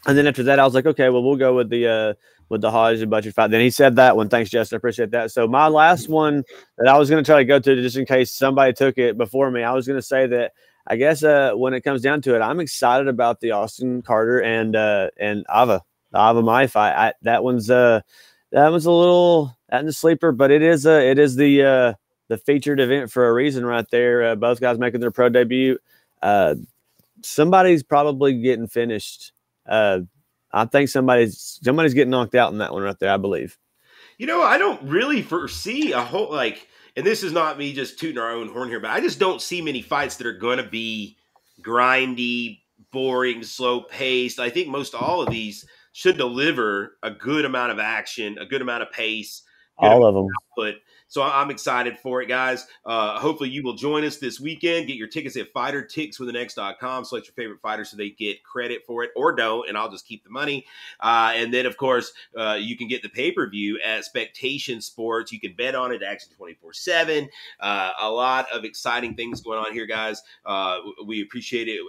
And then after that, I was like, okay, well, we'll go with the Hodge and Butcher fight. Then he said that one. Thanks, Justin. I appreciate that. So my last one that I was going to try to go to, just in case somebody took it before me, I was going to say that I guess when it comes down to it, I'm excited about the Austin Carter and Ava, the Ava Mai fight. That one's a little at the sleeper, but it is the featured event for a reason right there. Both guys making their pro debut. Somebody's probably getting finished. I think somebody's getting knocked out in that one right there, I believe. I don't really foresee a whole, and this is not me just tooting our own horn here, but I just don't see many fights that are going to be grindy, boring, slow paced. I think most all of these should deliver a good amount of action, a good amount of pace, good All amount of them. of output. So I'm excited for it, guys. Hopefully you will join us this weekend. Get your tickets at fightertickswithan.com. Select your favorite fighter so they get credit for it, or don't, and I'll just keep the money. And then, of course, you can get the pay-per-view at Spectation Sports. You can bet on it, Action 24/7. A lot of exciting things going on here, guys. We appreciate it,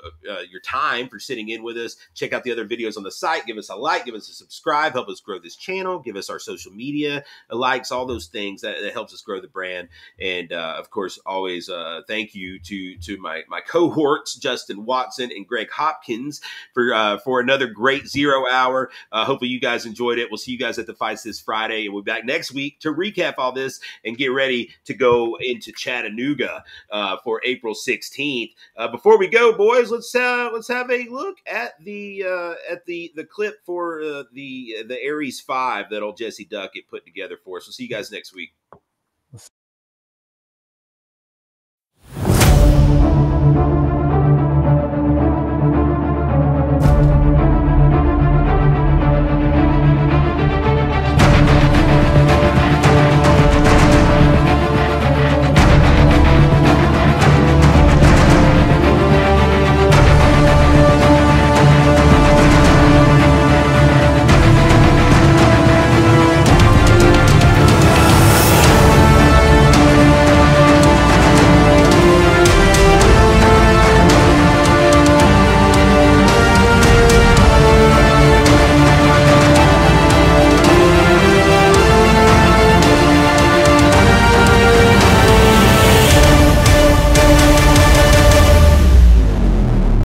your time for sitting in with us. Check out the other videos on the site. Give us a like, give us a subscribe, help us grow this channel, give us our social media likes, all those things that helps us grow the brand. And of course, always thank you to my cohorts, Justin Watson and Greg Hopkins, for another great 0 hour. Hopefully you guys enjoyed it. We'll see you guys at the fights this Friday, and we'll be back next week to recap all this and get ready to go into Chattanooga for April 16th. Before we go, boys, let's have a look at the clip for the Aries 5 that old Jesse Duckett put together for us. We'll see you guys next week.